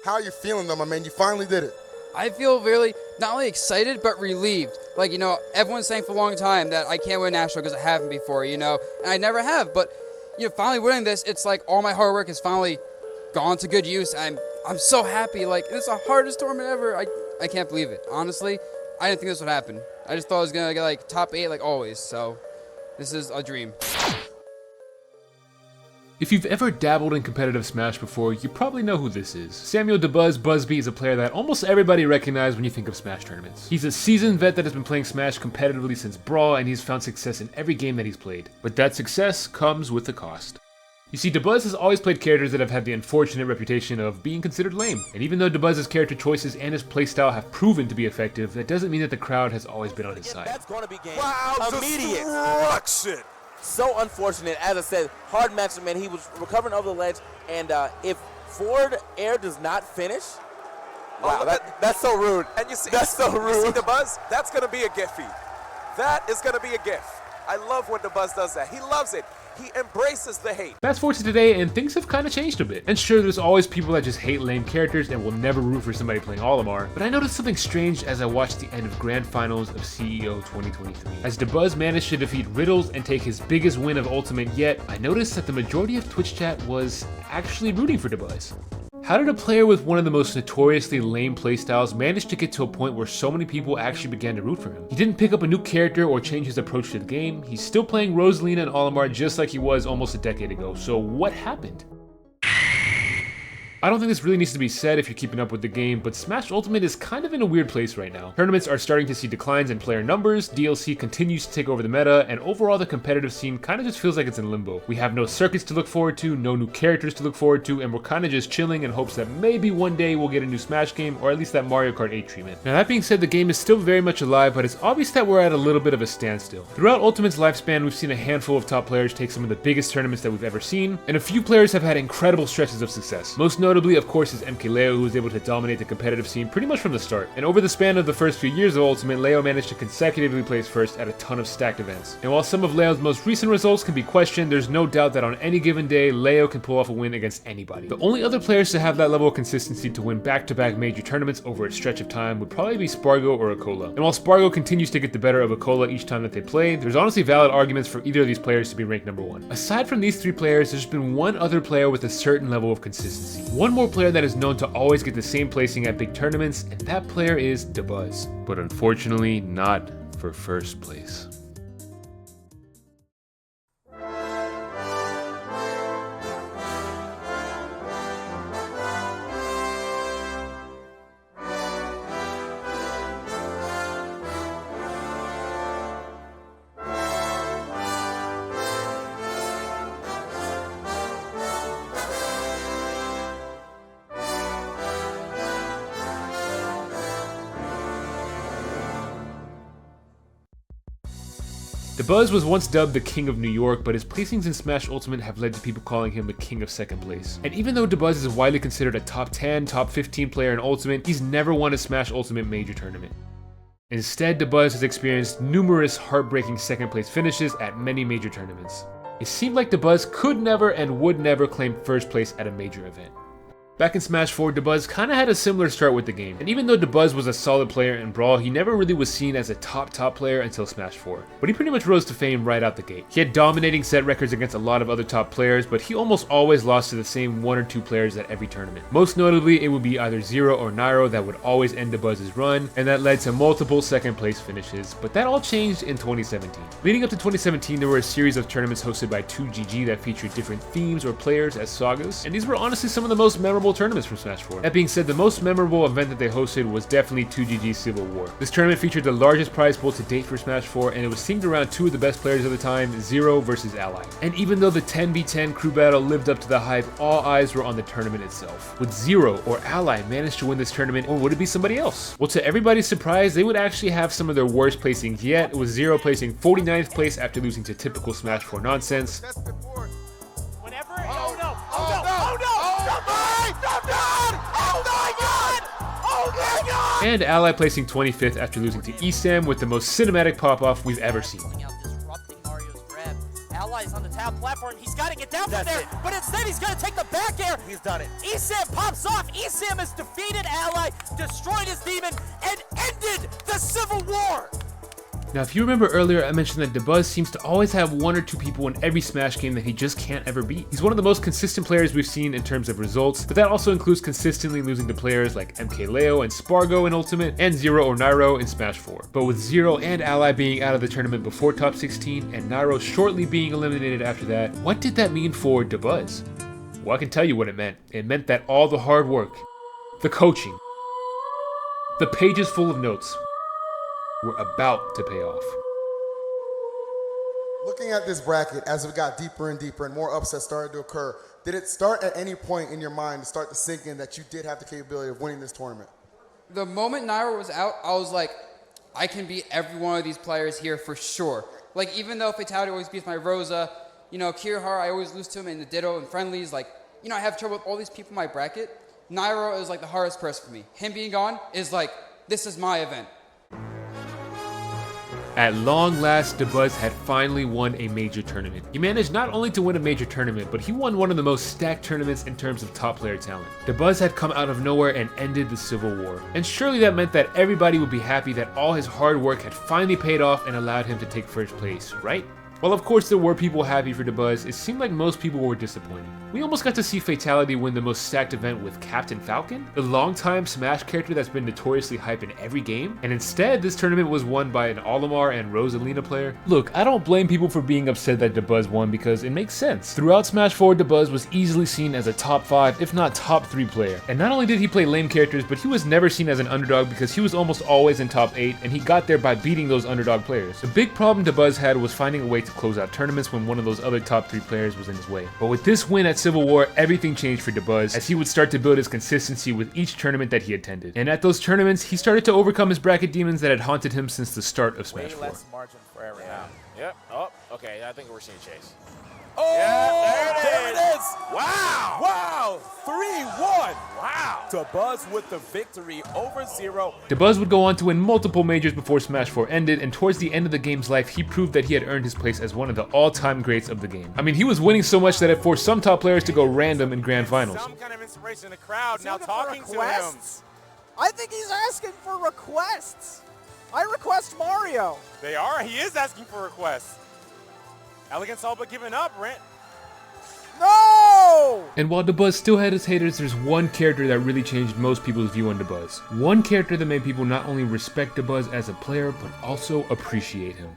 How are you feeling though, my man? You finally did it. I feel really not only excited but relieved. Like, everyone's saying for a long time that I can't win national because I haven't before, and I never have. But finally winning this, it's like all my hard work has finally gone to good use. I'm so happy. Like, it's the hardest tournament ever. I can't believe it. Honestly, I didn't think this would happen. I just thought I was gonna get like top 8 like always. So this is a dream. If you've ever dabbled in competitive Smash before, you probably know who this is. Samuel Dabuz Busby is a player that almost everybody recognizes when you think of Smash tournaments. He's a seasoned vet that has been playing Smash competitively since Brawl, and he's found success in every game that he's played. But that success comes with a cost. You see, Dabuz has always played characters that have had the unfortunate reputation of being considered lame. And even though Dabuz's character choices and his playstyle have proven to be effective, that doesn't mean that the crowd has always been on his side. That's going to be game. Wow, immediate. destruction. So unfortunate. As I said, hard matchup, man. He was recovering over the ledge, and if forward air does not finish, wow, that's so rude. And you see, that's so rude. You see the buzz? That's going to be a gift feed. That is going to be a gift. I love when the buzz does that. He loves it. He embraces the hate. Fast forward to today, and things have kind of changed a bit. And sure, there's always people that just hate lame characters and will never root for somebody playing Olimar, but I noticed something strange as I watched the end of Grand Finals of CEO 2023. As Dabuz managed to defeat Riddles and take his biggest win of Ultimate yet, I noticed that the majority of Twitch chat was actually rooting for Dabuz. How did a player with one of the most notoriously lame playstyles manage to get to a point where so many people actually began to root for him? He didn't pick up a new character or change his approach to the game. He's still playing Rosalina and Olimar just like he was almost a decade ago. So what happened? I don't think this really needs to be said if you're keeping up with the game, but Smash Ultimate is kind of in a weird place right now. Tournaments are starting to see declines in player numbers, DLC continues to take over the meta, and overall the competitive scene kind of just feels like it's in limbo. We have no circuits to look forward to, no new characters to look forward to, and we're kind of just chilling in hopes that maybe one day we'll get a new Smash game, or at least that Mario Kart 8 treatment. Now that being said, the game is still very much alive, but it's obvious that we're at a little bit of a standstill. Throughout Ultimate's lifespan, we've seen a handful of top players take some of the biggest tournaments that we've ever seen, and a few players have had incredible stretches of success. Most notably, of course, is MK who was able to dominate the competitive scene pretty much from the start. And over the span of the first few years of Ultimate, Leo managed to consecutively place first at a ton of stacked events. And while some of Leo's most recent results can be questioned, there's no doubt that on any given day, Leo can pull off a win against anybody. The only other players to have that level of consistency to win back-to-back major tournaments over a stretch of time would probably be Spargo or Akola. And while Spargo continues to get the better of Akola each time that they play, there's honestly valid arguments for either of these players to be ranked number one. Aside from these three players, there's been one other player with a certain level of consistency. One more player that is known to always get the same placing at big tournaments, and that player is Dabuz. But unfortunately, not for first place. Dabuz was once dubbed the King of New York, but his placings in Smash Ultimate have led to people calling him the King of Second Place. And even though Dabuz is widely considered a top 10, top 15 player in Ultimate, he's never won a Smash Ultimate major tournament. Instead, Dabuz has experienced numerous heartbreaking second place finishes at many major tournaments. It seemed like Dabuz could never and would never claim first place at a major event. Back in Smash 4, Dabuz kinda had a similar start with the game, and even though Dabuz was a solid player in Brawl, he never really was seen as a top player until Smash 4. But he pretty much rose to fame right out the gate. He had dominating set records against a lot of other top players, but he almost always lost to the same one or two players at every tournament. Most notably, it would be either Zero or Nairo that would always end Dabuz's run, and that led to multiple second place finishes, but that all changed in 2017. Leading up to 2017, there were a series of tournaments hosted by 2GG that featured different themes or players as sagas, and these were honestly some of the most memorable tournaments from Smash 4. That being said, the most memorable event that they hosted was definitely 2GG Civil War. This tournament featured the largest prize pool to date for Smash 4, and it was themed around two of the best players of the time, Zero versus Ally. And even though the 10v10 crew battle lived up to the hype, all eyes were on the tournament itself. Would Zero or Ally manage to win this tournament, or would it be somebody else? Well, to everybody's surprise, they would actually have some of their worst placings yet, with Zero placing 49th place after losing to typical Smash 4 nonsense. And Ally placing 25th after losing to ESAM with the most cinematic pop-off we've ever seen. Disrupting Mario's grab. Allies on the top platform. He's got to get down from That's there, it. but instead he's going to take the back air. He's done it. Esam pops off. Esam has defeated Ally, destroyed his demon, and ended the Civil War. Now, if you remember earlier, I mentioned that Dabuz seems to always have one or two people in every Smash game that he just can't ever beat. He's one of the most consistent players we've seen in terms of results, but that also includes consistently losing to players like MKLeo and Spargo in Ultimate, and Zero or Nairo in Smash 4. But with Zero and Ally being out of the tournament before top 16, and Nairo shortly being eliminated after that, what did that mean for Dabuz? Well, I can tell you what it meant. It meant that all the hard work, the coaching, the pages full of notes, were about to pay off. Looking at this bracket as it got deeper and deeper and more upsets started to occur, did it start at any point in your mind to start to sink in that you did have the capability of winning this tournament? The moment Nairo was out, I was like, I can beat every one of these players here for sure. Like, even though Fatality always beats my Rosa, you know, Kirihara, I always lose to him in the Ditto and friendlies. Like, you know, I have trouble with all these people in my bracket. Nairo is like the hardest person for me. Him being gone is like, this is my event. At long last, Dabuz had finally won a major tournament. He managed not only to win a major tournament, but he won one of the most stacked tournaments in terms of top player talent. Dabuz had come out of nowhere and ended the Civil War. And surely that meant that everybody would be happy that all his hard work had finally paid off and allowed him to take first place, right? While of course there were people happy for Dabuz, it seemed like most people were disappointed. We almost got to see Fatality win the most stacked event with Captain Falcon, the longtime Smash character that's been notoriously hyped in every game, and instead this tournament was won by an Olimar and Rosalina player. Look, I don't blame people for being upset that Dabuz won because it makes sense. Throughout Smash 4, Dabuz was easily seen as a top 5, if not top 3 player. And not only did he play lame characters, but he was never seen as an underdog because he was almost always in top 8, and he got there by beating those underdog players. The big problem Dabuz had was finding a way to close out tournaments when one of those other top 3 players was in his way. But with this win at Civil War, everything changed for Dabuz as he would start to build his consistency with each tournament that he attended. And at those tournaments, he started to overcome his bracket demons that had haunted him since the start of Smash 4. Less margin for error now. Yep. Oh, okay. I think we're seeing Chase. Oh, Yeah, there it is. Wow. Wow, 3-1. Wow. Dabuz with the victory over Zero. Dabuz would go on to win multiple majors before Smash 4 ended, and towards the end of the game's life, he proved that he had earned his place as one of the all-time greats of the game. I mean, he was winning so much that it forced some top players to go random in grand finals. Some kind of inspiration in the crowd He's now looking for talking to him. requests? I think he's asking for requests. I request Mario. They are. He is asking for requests. Elegance all but giving up, Rent. No! And while Dabuz still had his haters, there's one character that really changed most people's view on Dabuz. One character that made people not only respect Dabuz as a player, but also appreciate him.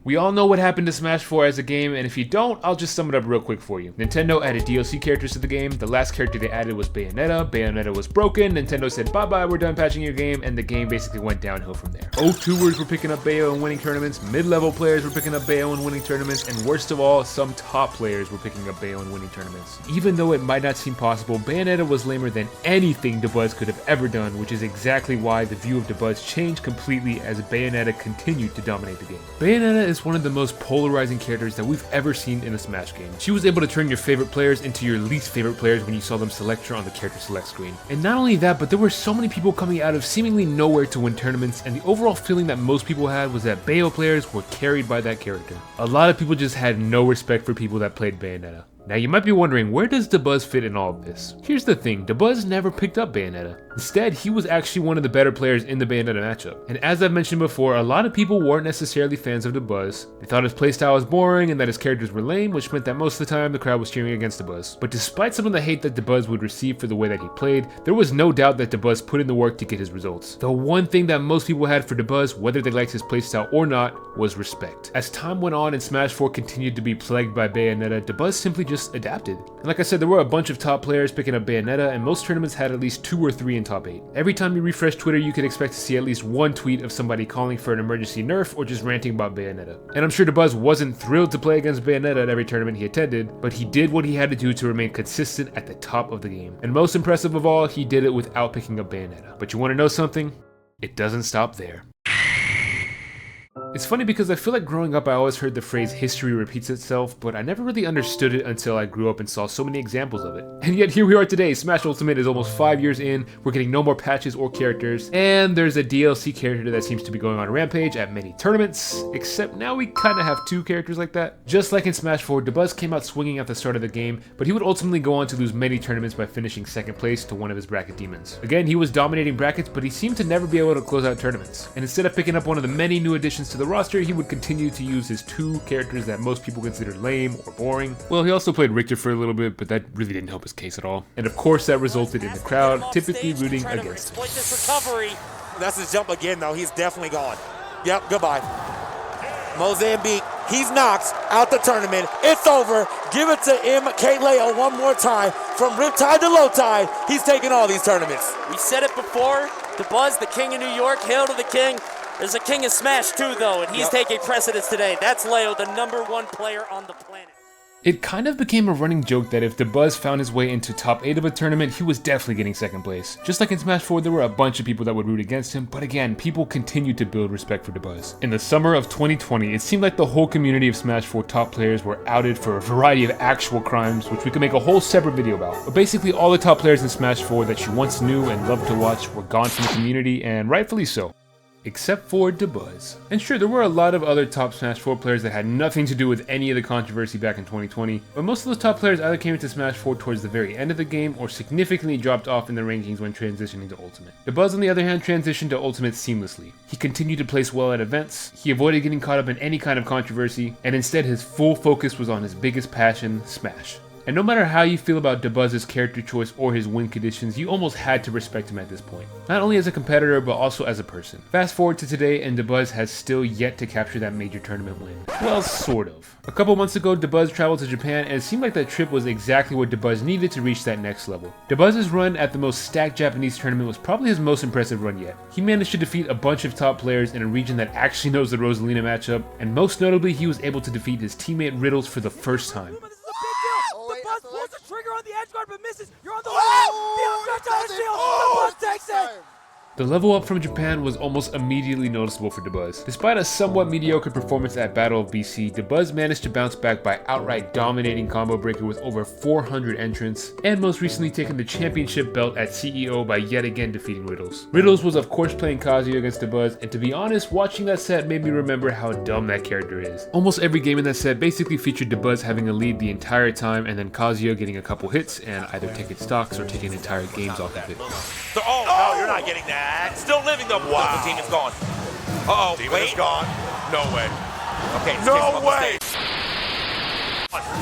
We all know what happened to Smash 4 as a game, and if you don't, I'll just sum it up real quick for you. Nintendo added DLC characters to the game. The last character they added was Bayonetta. Bayonetta was broken. Nintendo said, bye-bye, we're done patching your game, and the game basically went downhill from there. O2ers were picking up Bayo and winning tournaments, mid-level players were picking up Bayo and winning tournaments, and worst of all, some top players were picking up Bayo and winning tournaments. Even though it might not seem possible, Bayonetta was lamer than anything Dabuz could have ever done, which is exactly why the view of Dabuz changed completely as Bayonetta continued to dominate the game. Bayonetta is one of the most polarizing characters that we've ever seen in a Smash game. She was able to turn your favorite players into your least favorite players when you saw them select her on the character select screen. And not only that, but there were so many people coming out of seemingly nowhere to win tournaments, and the overall feeling that most people had was that Bayo players were carried by that character. A lot of people just had no respect for people that played Bayonetta. Now you might be wondering, where does Dabuz fit in all of this? Here's the thing, Dabuz never picked up Bayonetta. Instead, he was actually one of the better players in the Bayonetta matchup. And as I've mentioned before, a lot of people weren't necessarily fans of Dabuz. They thought his playstyle was boring and that his characters were lame, which meant that most of the time the crowd was cheering against Dabuz. But despite some of the hate that Dabuz would receive for the way that he played, there was no doubt that Dabuz put in the work to get his results. The one thing that most people had for Dabuz, whether they liked his playstyle or not, was respect. As time went on and Smash 4 continued to be plagued by Bayonetta, Dabuz simply just adapted. And like I said, there were a bunch of top players picking up Bayonetta, and most tournaments had at least 2 or 3 in top 8. Every time you refresh Twitter, you could expect to see at least one tweet of somebody calling for an emergency nerf or just ranting about Bayonetta. And I'm sure Dabuz wasn't thrilled to play against Bayonetta at every tournament he attended, but he did what he had to do to remain consistent at the top of the game. And most impressive of all, he did it without picking up Bayonetta. But you want to know something? It doesn't stop there. It's funny because I feel like growing up I always heard the phrase history repeats itself, but I never really understood it until I grew up and saw so many examples of it. And yet here we are today, Smash Ultimate is almost 5 years in, we're getting no more patches or characters, and there's a DLC character that seems to be going on a rampage at many tournaments, except now we kinda have 2 characters like that. Just like in Smash 4, Dabuz came out swinging at the start of the game, but he would ultimately go on to lose many tournaments by finishing 2nd place to one of his bracket demons. Again, he was dominating brackets, but he seemed to never be able to close out tournaments. And instead of picking up one of the many new additions to the roster, he would continue to use his 2 characters that most people consider lame or boring. Well, he also played Richter for a little bit, but that really didn't help his case at all. And of course that resulted in the crowd typically rooting against him. This recovery. That's his jump again, though. He's definitely gone. Yep, goodbye. Mozambique, he's knocked out the tournament. It's over. Give it to MKLeo one more time. From Riptide to Lowtide, he's taking all these tournaments. We said it before. Dabuz, the king of New York. Hail to the king. There's a king of Smash too, though, and he's taking precedence today. That's Leo, the #1 player on the planet. It kind of became a running joke that if Dabuz found his way into top 8 of a tournament, he was definitely getting 2nd place. Just like in Smash 4, there were a bunch of people that would root against him, but again, people continued to build respect for Dabuz. In the summer of 2020, it seemed like the whole community of Smash 4 top players were outed for a variety of actual crimes, which we could make a whole separate video about. But basically, all the top players in Smash 4 that you once knew and loved to watch were gone from the community, and rightfully so. Except for Dabuz. And sure, there were a lot of other top Smash 4 players that had nothing to do with any of the controversy back in 2020, but most of those top players either came into Smash 4 towards the very end of the game or significantly dropped off in the rankings when transitioning to Ultimate. Dabuz, on the other hand, transitioned to Ultimate seamlessly. He continued to place well at events, he avoided getting caught up in any kind of controversy, and instead his full focus was on his biggest passion, Smash. And no matter how you feel about Dabuz's character choice or his win conditions, you almost had to respect him at this point. Not only as a competitor, but also as a person. Fast forward to today, and Dabuz has still yet to capture that major tournament win. Well, sort of. A couple months ago, Dabuz traveled to Japan, and it seemed like that trip was exactly what Dabuz needed to reach that next level. Dabuz's run at the most stacked Japanese tournament was probably his most impressive run yet. He managed to defeat a bunch of top players in a region that actually knows the Rosalina matchup, and most notably, he was able to defeat his teammate Riddles for the first time. Pulls the trigger on the edge guard but misses. You're on the way out. The unstretched shield. Dabuz takes it. The level up from Japan was almost immediately noticeable for Dabuz. Despite a somewhat mediocre performance at Battle of BC, Dabuz managed to bounce back by outright dominating Combo Breaker with over 400 entrants, and most recently taking the championship belt at CEO by yet again defeating Riddles. Riddles was of course playing Kazuya against Dabuz, and to be honest, watching that set made me remember how dumb that character is. Almost every game in that set basically featured Dabuz having a lead the entire time, and then Kazuya getting a couple hits and either taking stocks or taking entire games off of it. Oh, no, you're not getting that. Still living though. Wow. The team is gone. Uh-oh, Demon wait. is gone. No way. Okay, No way.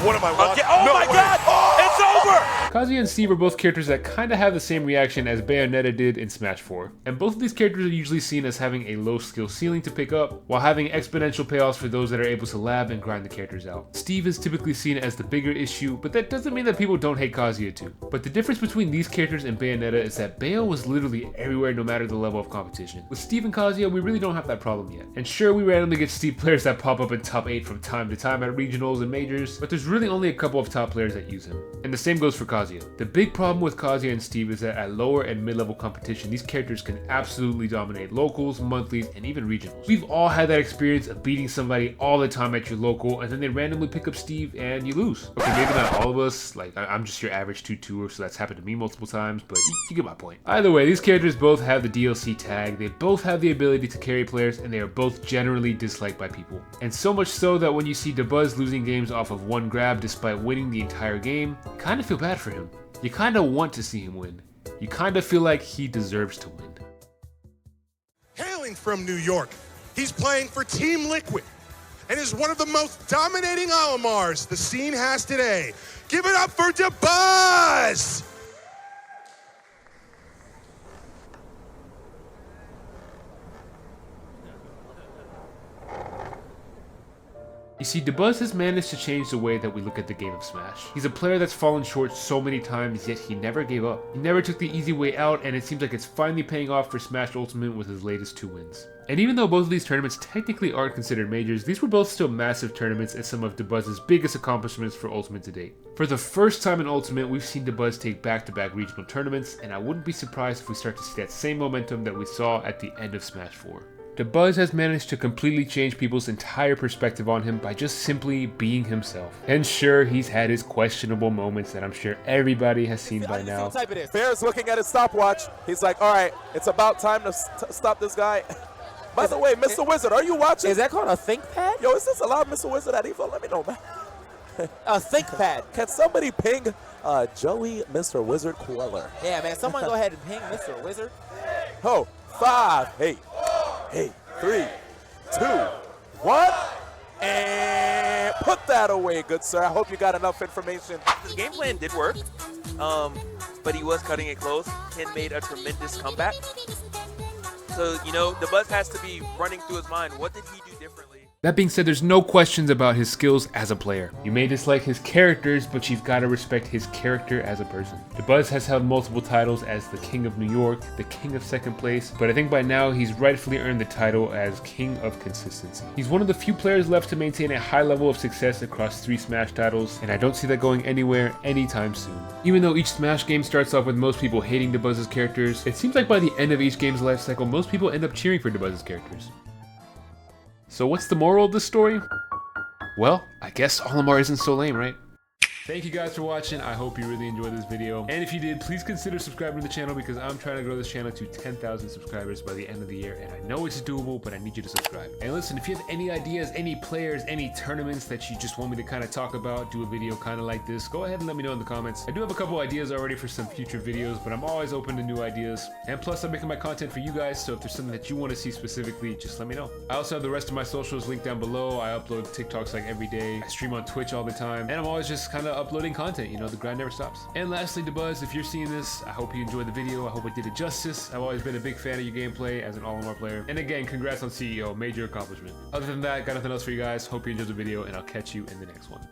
What am I watching? Oh No my way. god! It's over! Kazuya and Steve are both characters that kinda have the same reaction as Bayonetta did in Smash 4. And both of these characters are usually seen as having a low skill ceiling to pick up, while having exponential payoffs for those that are able to lab and grind the characters out. Steve is typically seen as the bigger issue, but that doesn't mean that people don't hate Kazuya too. But the difference between these characters and Bayonetta is that Bayo was literally everywhere no matter the level of competition. With Steve and Kazuya, we really don't have that problem yet. And sure, we randomly get Steve players that pop up in top 8 from time to time at regionals and majors, but there's really only a couple of top players that use him. And the same goes for Kazuya. The big problem with Kazuya and Steve is that at lower and mid-level competition, these characters can absolutely dominate locals, monthlies, and even regionals. We've all had that experience of beating somebody all the time at your local, and then they randomly pick up Steve and you lose. Okay, maybe not all of us, like I'm just your average 2-2er, so that's happened to me multiple times, but you get my point. Either way, these characters both have the DLC tag, they both have the ability to carry players, and they are both generally disliked by people. And so much so that when you see Dabuz losing games off of one grab despite winning the entire game, you kind of feel bad for him. You kind of want to see him win. You kind of feel like he deserves to win. Hailing from New York, he's playing for Team Liquid and is one of the most dominating Olimars the scene has today. Give it up for Dabuz! You see, Dabuz has managed to change the way that we look at the game of Smash. He's a player that's fallen short so many times, yet he never gave up. He never took the easy way out, and it seems like it's finally paying off for Smash Ultimate with his latest 2 wins. And even though both of these tournaments technically aren't considered majors, these were both still massive tournaments and some of Dabuz's biggest accomplishments for Ultimate to date. For the first time in Ultimate, we've seen Dabuz take back-to-back regional tournaments, and I wouldn't be surprised if we start to see that same momentum that we saw at the end of Smash 4. Dabuz has managed to completely change people's entire perspective on him by just simply being himself. And sure, he's had his questionable moments that I'm sure everybody has seen by now. Bear's looking at his stopwatch. He's like, all right, it's about time to stop this guy. By the way, Mr. Wizard, are you watching? Is that called a ThinkPad? Yo, is this allowed, Mr. Wizard at Evo? Let me know, man. A ThinkPad. Can somebody ping Joey, Mr. Wizard Queller? Yeah, man. Someone go ahead and ping Mr. Wizard. Oh, 5, 8, 3, 2, 1. And put that away, good sir. I hope you got enough information. His game plan did work, but he was cutting it close. Ken made a tremendous comeback. So, you know, the buzz has to be running through his mind. What did he do differently? That being said, there's no questions about his skills as a player. You may dislike his characters, but you've got to respect his character as a person. Dabuz has held multiple titles as the King of New York, the King of Second Place, but I think by now he's rightfully earned the title as King of Consistency. He's one of the few players left to maintain a high level of success across 3 Smash titles, and I don't see that going anywhere anytime soon. Even though each Smash game starts off with most people hating Dabuz's characters, it seems like by the end of each game's life cycle, most people end up cheering for Dabuz's characters. So what's the moral of this story? Well, I guess Olimar isn't so lame, right? Thank you guys for watching. I hope you really enjoyed this video. And if you did, please consider subscribing to the channel because I'm trying to grow this channel to 10,000 subscribers by the end of the year. And I know it's doable, but I need you to subscribe. And listen, if you have any ideas, any players, any tournaments that you just want me to kind of talk about, do a video kind of like this, go ahead and let me know in the comments. I do have a couple ideas already for some future videos, but I'm always open to new ideas. And plus, I'm making my content for you guys, so if there's something that you want to see specifically, just let me know. I also have the rest of my socials linked down below. I upload TikToks like every day. I stream on Twitch all the time. And I'm always just kind of uploading content, you know, the grind never stops. And lastly, Dabuz, if you're seeing this, I hope you enjoyed the video. I hope I did it justice. I've always been a big fan of your gameplay as an Olimar player. And again, congrats on CEO, major accomplishment. Other than that, got nothing else for you guys. Hope you enjoyed the video, and I'll catch you in the next one.